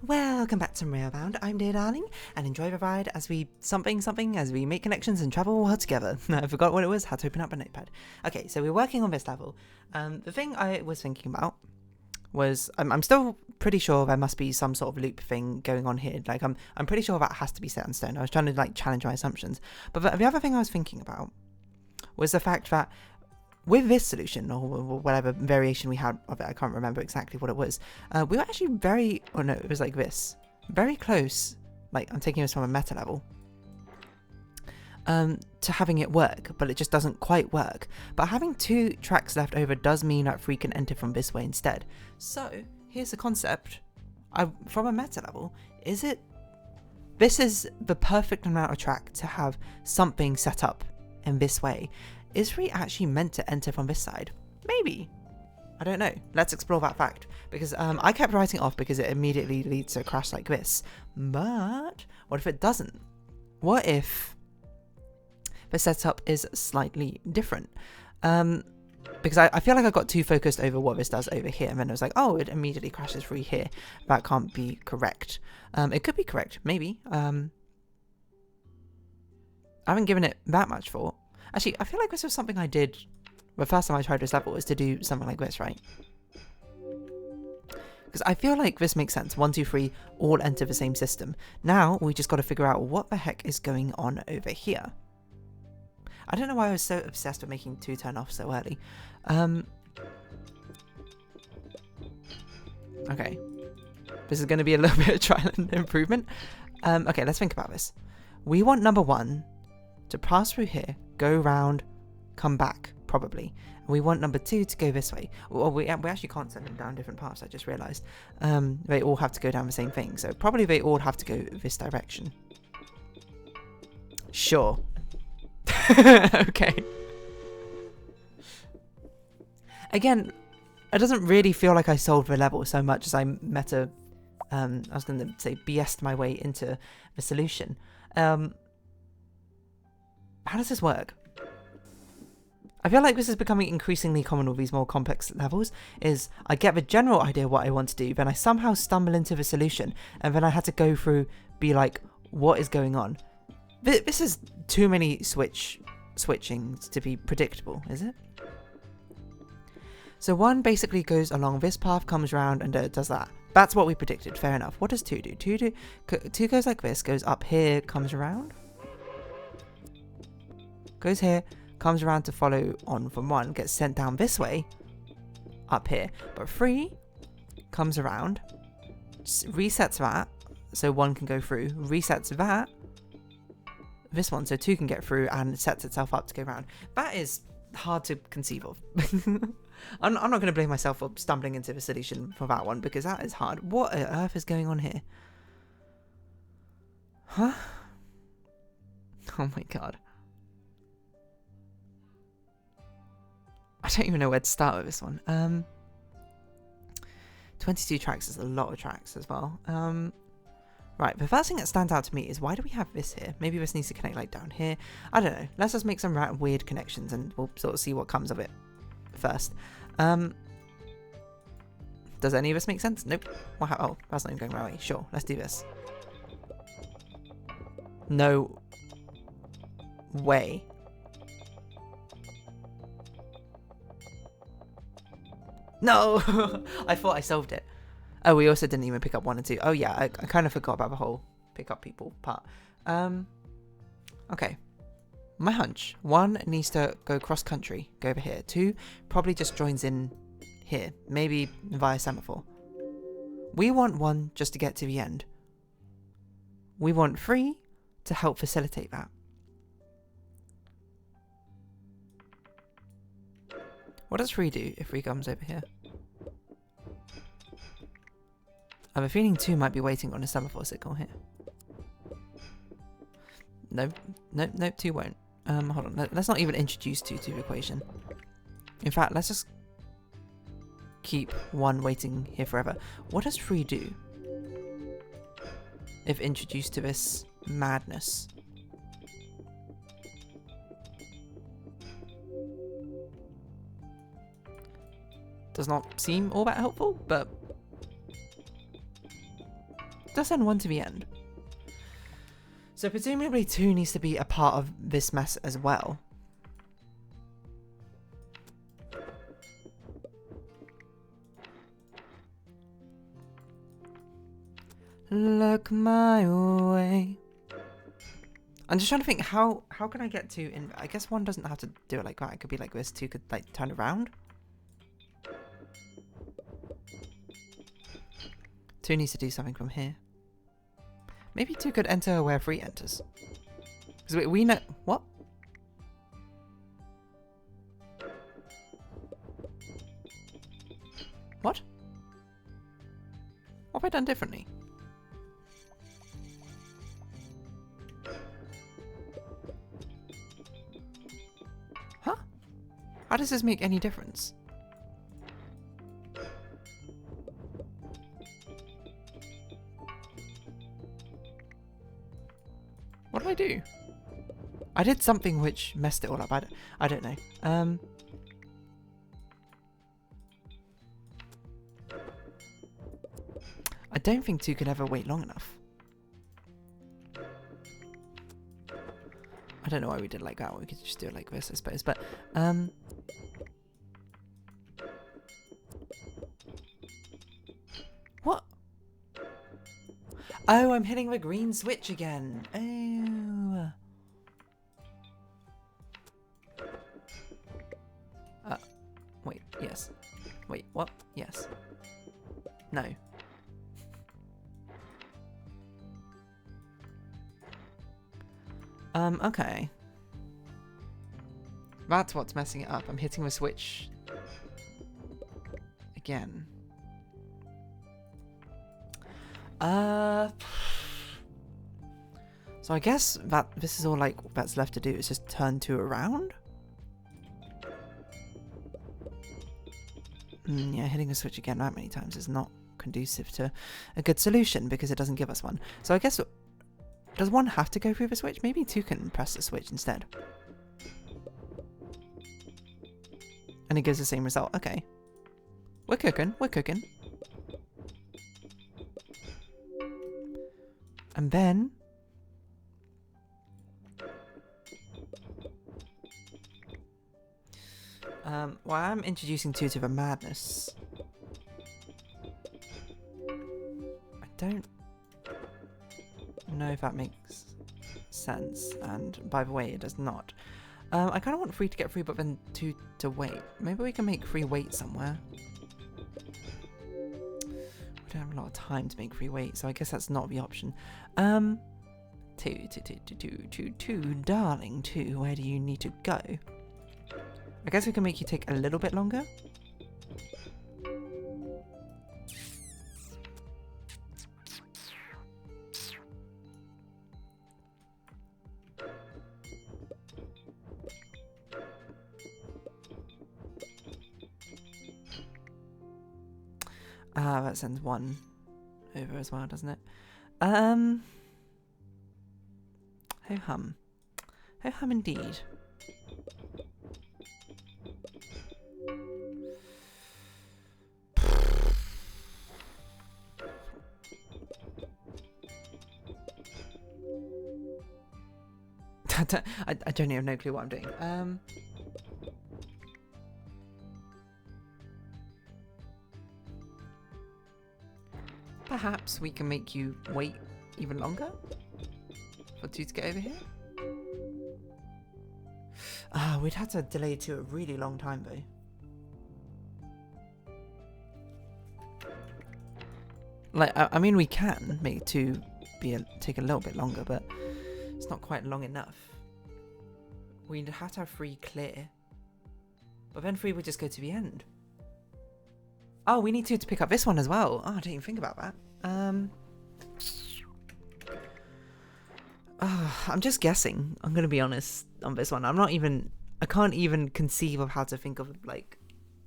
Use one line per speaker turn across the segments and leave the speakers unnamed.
Welcome back to Railbound. I'm dear darling, and enjoy the ride as we as we make connections and travel a world together. I forgot what it was, had to open up a notepad. Okay, so we're working on this level. The thing I was thinking about was I'm still pretty sure there must be some sort of loop thing going on here. Like I'm pretty sure that has to be set in stone. I was trying to like challenge my assumptions. But the other thing I was thinking about was the fact that with this solution, or whatever variation we had of it, I can't remember exactly what it was, we were actually it was like this, very close, like I'm taking this from a meta level, to having it work, but it just doesn't quite work. But having 2 tracks left over does mean that 3 can enter from this way instead. So, here's the concept. From a meta level, this is the perfect amount of track to have something set up in this way. Is 3 actually meant to enter from this side? Maybe. I don't know. Let's explore that fact. Because I kept writing it off because it immediately leads to a crash like this. But what if it doesn't? What if the setup is slightly different? Because I feel like I got too focused over what this does over here. And then I was like, oh, it immediately crashes 3 here. That can't be correct. It could be correct. Maybe. I haven't given it that much thought. Actually, I feel like this was something I did the first time I tried this level, was to do something like this, right? Because I feel like this makes sense. 1, 2, 3 all enter the same system. Now, we just got to figure out what the heck is going on over here. I don't know why I was so obsessed with making 2 turn off so early. Okay. This is going to be a little bit of trial and improvement. Okay, let's think about this. We want number 1 to pass through here, go round, come back, probably. We want number 2 to go this way. Well, we actually can't send them down different paths, I just realised. They all have to go down the same thing, so probably they all have to go this direction. Sure. Okay. Again, it doesn't really feel like I solved the level so much as I I was going to say BS'd my way into the solution. How does this work? I feel like this is becoming increasingly common with these more complex levels, is I get the general idea of what I want to do, then I somehow stumble into the solution, and then I had to go through, be like, what is going on? This is too many switchings to be predictable, is it? So 1 basically goes along this path, comes around, and does that. That's what we predicted, fair enough. What does 2 do? 2 goes like this, goes up here, comes around. Goes here, comes around to follow on from 1, gets sent down this way, up here. But 3 comes around, resets that, so 1 can go through, resets that, this one, so 2 can get through, and sets itself up to go around. That is hard to conceive of. I'm not going to blame myself for stumbling into the solution for that one, because that is hard. What on earth is going on here? Huh? Oh my god. I don't even know where to start with this one. 22 tracks is a lot of tracks as well. Right, the first thing that stands out to me is, why do we have this here? Maybe this needs to connect like down here. I don't know. Let's just make some weird connections and we'll sort of see what comes of it first. Does any of this make sense? Nope. Oh, that's not even going right way. Sure, let's do this. No way. No! I thought I solved it. Oh, we also didn't even pick up 1 and 2. Oh yeah, I kind of forgot about the whole pick up people part. Okay. My hunch. 1 needs to go cross country, go over here. 2 probably just joins in here, maybe via semaphore. We want 1 just to get to the end. We want 3 to help facilitate that. What does 3 do if 3 comes over here? I have a feeling 2 might be waiting on a semaphore signal here. Nope, 2 won't. Hold on, let's not even introduce 2 to the equation. In fact, let's just keep 1 waiting here forever. What does 3 do if introduced to this madness? Does not seem all that helpful, but does send one to the end. So presumably 2 needs to be a part of this mess as well. Look my way. I'm just trying to think how can I get to in. I guess 1 doesn't have to do it like that. It could be like this. 2 could like turn around. 2 needs to do something from here. Maybe 2 could enter where 3 enters. Because we know what? What? What have I done differently? Huh? How does this make any difference? What did I do? I did something which messed it all up. I don't know. I don't think 2 could ever wait long enough. I don't know why we did it like that. We could just do it like this, I suppose. But what? Oh, I'm hitting the green switch again. Oh. Wait, yes. Wait, what? Yes. No. Okay. That's what's messing it up. I'm hitting the switch again. So I guess that this is all like that's left to do is just turn 2 around. Yeah, hitting a switch again that many times is not conducive to a good solution because it doesn't give us one. So I guess, does 1 have to go through the switch? Maybe 2 can press the switch instead. And it gives the same result. Okay. We're cooking. We're cooking. And then well, I'm introducing 2 to the madness. I don't know if that makes sense, and by the way, it does not. I kind of want 3 to get through, but then 2 to wait. Maybe we can make 3 wait somewhere. We don't have a lot of time to make 3 wait, so I guess that's not the option. 2, darling, 2, where do you need to go? I guess we can make you take a little bit longer. That sends 1 over as well, doesn't it? Ho-hum. Ho-hum indeed. I don't even know clue what I'm doing. Perhaps we can make you wait even longer for 2 to get over here. We'd have to delay to a really long time though. Like, I mean, we can make 2 take a little bit longer, but it's not quite long enough. We'd have to have 3 clear. But then 3 would just go to the end. Oh, we need 2 to pick up this one as well. Oh, I didn't even think about that. I'm just guessing. I'm going to be honest on this one. I can't even conceive of how to think of, like,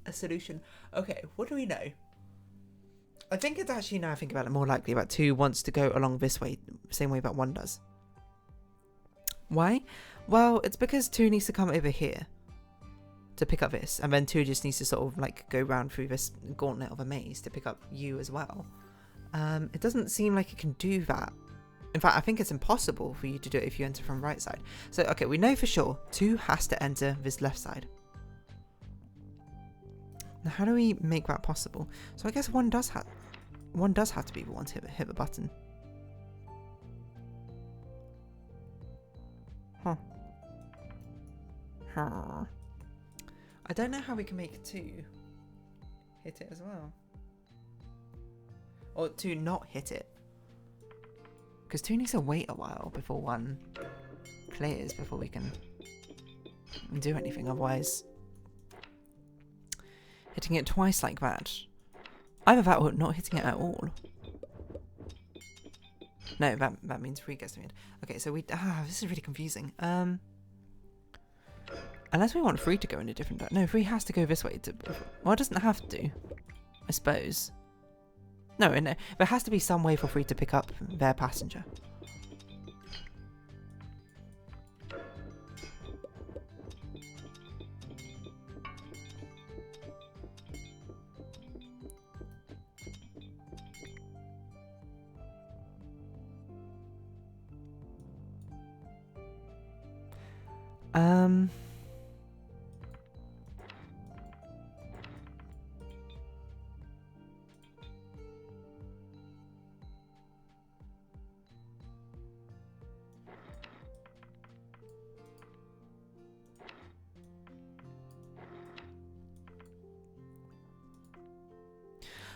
a solution. Okay, what do we know? I think it's actually, now I think about it, more likely about 2 wants to go along this way, same way that 1 does. Why? Well, it's because 2 needs to come over here to pick up this, and then 2 just needs to sort of like go round through this gauntlet of a maze to pick up you as well. It doesn't seem like it can do that. In fact, I think it's impossible for you to do it if you enter from right side. So, okay, we know for sure 2 has to enter this left side. Now, how do we make that possible? So I guess one does have to be the one to hit the button. Huh. I don't know how we can make 2 hit it as well. Or 2 not hit it. Because 2 needs to wait a while before 1 clears before we can do anything. Otherwise, hitting it twice like that. Either that or not hitting it at all. No, that means 3 gets to the end. Okay, so this is really confusing. Unless we want 3 to go in a different direction. No, 3 has to go this way. Well, it doesn't have to, I suppose. No, there has to be some way for 3 to pick up their passenger.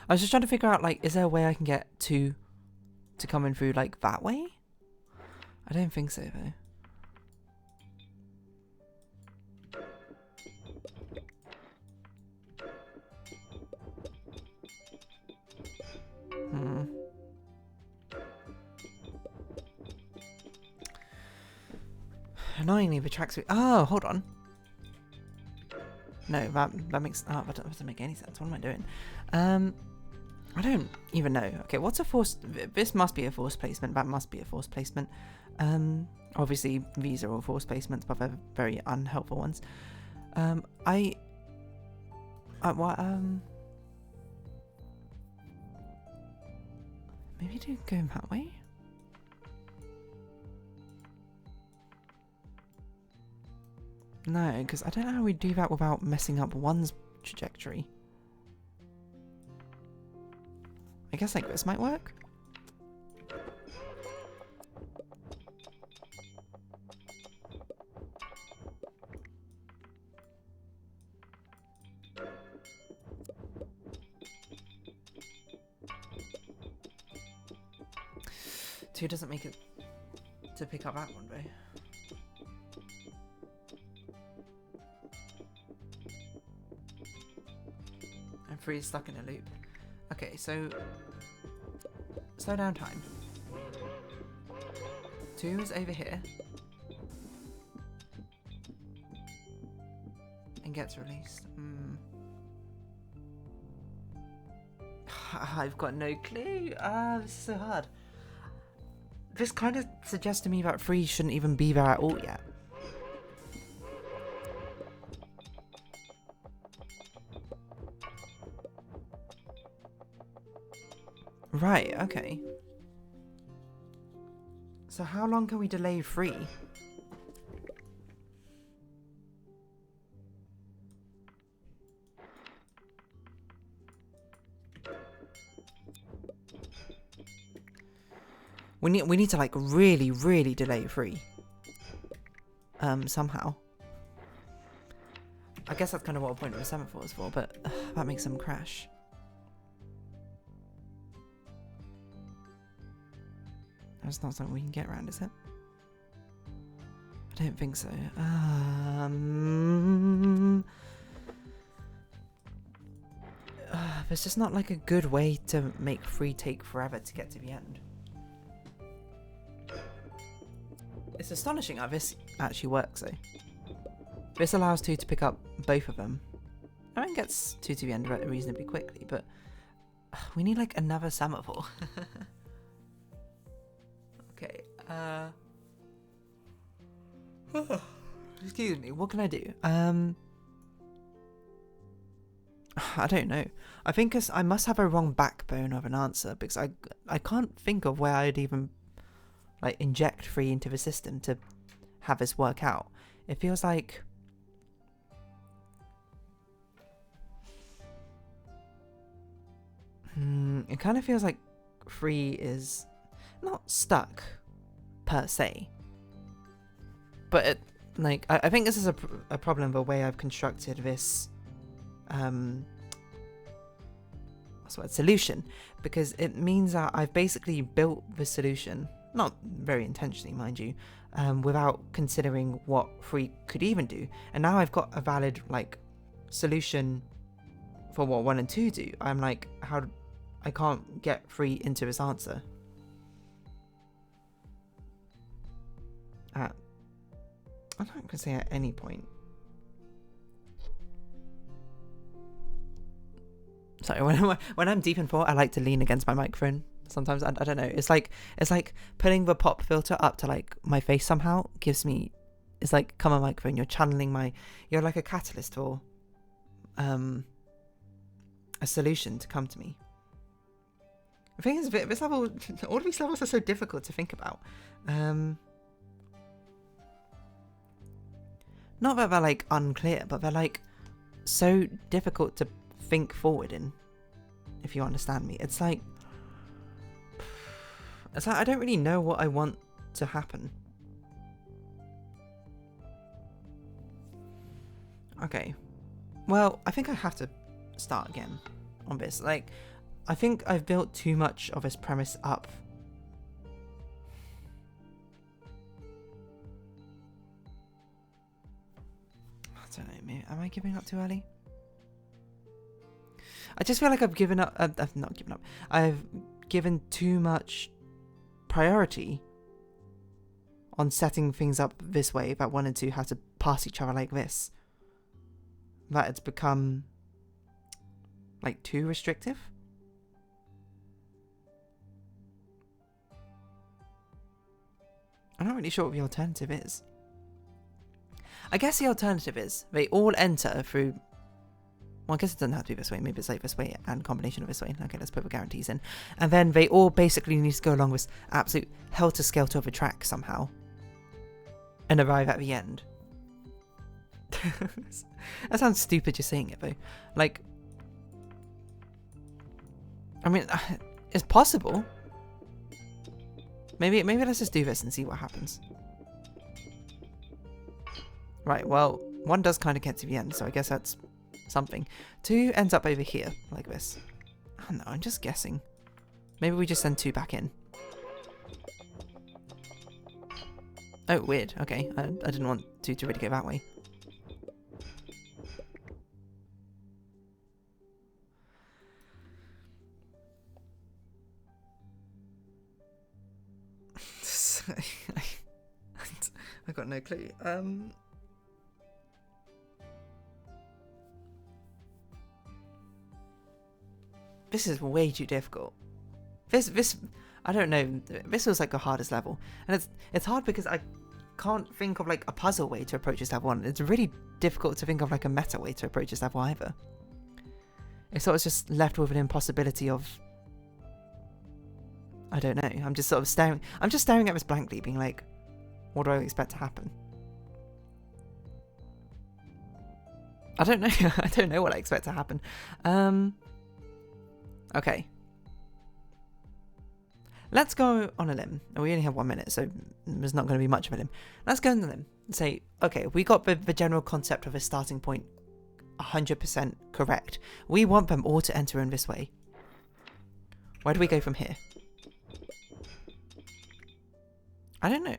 I was just trying to figure out, like, is there a way I can get 2 to come in through, like, that way? I don't think so, though. Annoyingly, the tracks. Oh, hold on. No, that makes. Oh, that doesn't make any sense. What am I doing? I don't even know. Okay, what's a force? This must be a force placement. That must be a force placement. Obviously these are all force placements, but they're very unhelpful ones. Maybe do go that way. No, because I don't know how we do that without messing up 1's trajectory. I guess like this might work. Two doesn't make it to pick up that one, though. And 3 is stuck in a loop. Okay, so slow down time. 2 is over here and gets released. I've got no clue. This is so hard. This kind of suggests to me that 3 shouldn't even be there at all yet. Right, okay. So how long can we delay 3? We need to like really delay 3. Somehow. I guess that's kind of what a point of a semaphore is for, but that makes them crash. That's not something we can get around, is it? I don't think so. There's just not like a good way to make 3 take forever to get to the end. It's astonishing how this actually works, though. This allows 2 to pick up both of them. I mean, it gets 2 to the end reasonably quickly, but we need like another semaphore. Okay, excuse me, what can I do? I don't know. I think I must have a wrong backbone of an answer, because I can't think of where I'd even like inject free into the system to have this work out. It feels like it kind of feels like free is not stuck per se, but it, like I think this is a problem the way I've constructed this what's the word, solution, because it means that I've basically built the solution, not very intentionally mind you, without considering what free could even do, and now I've got a valid like solution for what 1 and 2 do. I'm like, how I can't get free into this answer. I'm not going to say at any point. Sorry, when I'm deep in thought, I like to lean against my microphone. Sometimes I don't know. It's like putting the pop filter up to like my face somehow gives me. It's like, come on, microphone. You're channeling you're like a catalyst for a solution to come to me. The thing is, this level, all of these levels are so difficult to think about. Not that they're like unclear, but they're like so difficult to think forward in, if you understand me. It's like I don't really know what I want to happen. Okay, well, I think I have to start again on this. Like, I think I've built too much of this premise up. I don't know, maybe, am I giving up too early? I just feel like I've given up. I've not given up. I've given too much priority on setting things up this way, that 1 and 2 have to pass each other like this. That it's become like too restrictive. I'm not really sure what the alternative is. I guess the alternative is they all enter through. Well, I guess it doesn't have to be this way. Maybe it's like this way and combination of this way. Okay, let's put the guarantees in. And then they all basically need to go along this absolute helter-skelter of a track somehow. And arrive at the end. That sounds stupid just saying it, though. Like, I mean, it's possible. Maybe let's just do this and see what happens. Right, well, 1 does kind of get to the end, so I guess that's something. 2 ends up over here, like this. I don't know, I'm just guessing. Maybe we just send 2 back in. Oh, weird. Okay, I didn't want 2 to really go that way. I got no clue. This is way too difficult. This I don't know. This was like the hardest level, and it's hard because I can't think of like a puzzle way to approach this level 1. It's really difficult to think of like a meta way to approach this level either. It's sort of just left with an impossibility of, I don't know. I'm just sort of staring. I'm just staring at this blankly, being like, what do I expect to happen? I don't know. I don't know what I expect to happen. Okay. Let's go on a limb. We only have 1 minute, so there's not going to be much of a limb. Let's go on a limb and say, okay, we got the general concept of a starting point 100% correct. We want them all to enter in this way. Where do we go from here? I don't know.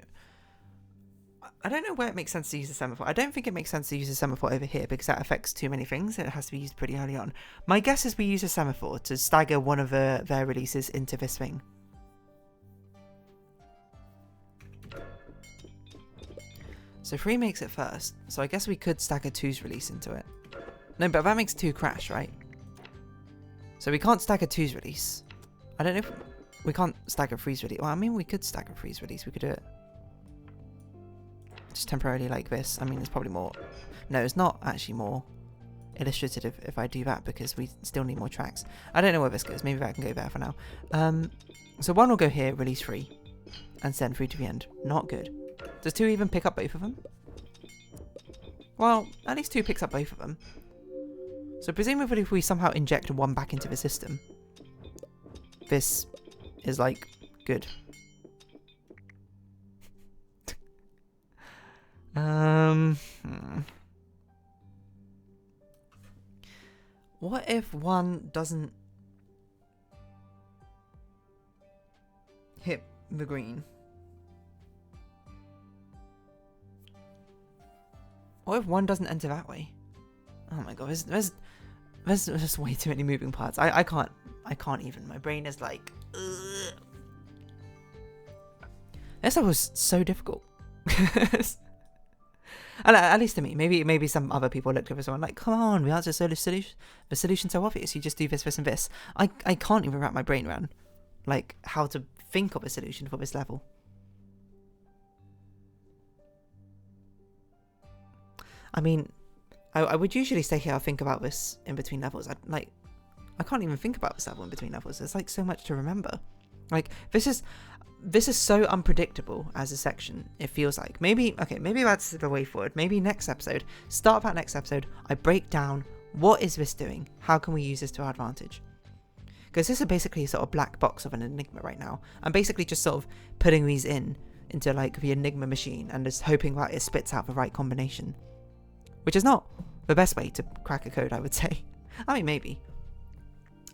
I don't know where it makes sense to use a semaphore. I don't think it makes sense to use a semaphore over here because that affects too many things. It has to be used pretty early on. My guess is we use a semaphore to stagger one of their releases into this thing. So 3 makes it first. So I guess we could stagger 2's release into it. No, but that makes 2 crash, right? So we can't stagger 2's release. I don't know if we can't stagger 3's release. Well, I mean, we could stagger 3's release. We could do it just temporarily like this. I mean, it's probably more. No, it's not actually more. illustrative if I do that, because we still need more tracks. I don't know where this goes. Maybe that can go there for now. So one will go here, release 3, and send 3 to the end. Not good. Does 2 even pick up both of them? Well, at least 2 picks up both of them. So presumably if we somehow inject 1 back into the system, this is like good. What if 1 doesn't hit the green? What if 1 doesn't enter that way? Oh my god, there's just way too many moving parts. I can't even. My brain is like, ugh. This was so difficult. And at least to me. Maybe some other people looked at this one like, come on, the answer's so the solution's so obvious. You just do this, this, and this. I can't even wrap my brain around like how to think of a solution for this level. I mean, I would usually stay here. I'll think about this in between levels. I can't even think about this level in between levels. There's like so much to remember. Like this is so unpredictable as a section. It feels like maybe that's the way forward. Maybe next episode, start that next episode, I break down what is this doing. How can we use this to our advantage? Because this is basically a sort of black box of an enigma right now. I'm basically just sort of putting these into like the enigma machine and just hoping that it spits out the right combination. Which is not the best way to crack a code, I would say. I mean, maybe.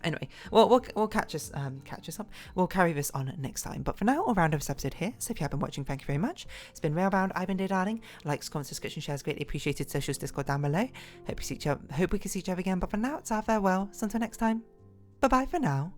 Anyway, well, we'll catch us up. We'll carry this on next time. But for now, I'll round up this episode here. So if you have been watching, thank you very much. It's been Railbound. I've been Dear Darling. Likes, comments, description, shares, greatly appreciated. Socials, Discord down below. Hope we can see each other again. But for now, it's our farewell. So until next time, bye bye for now.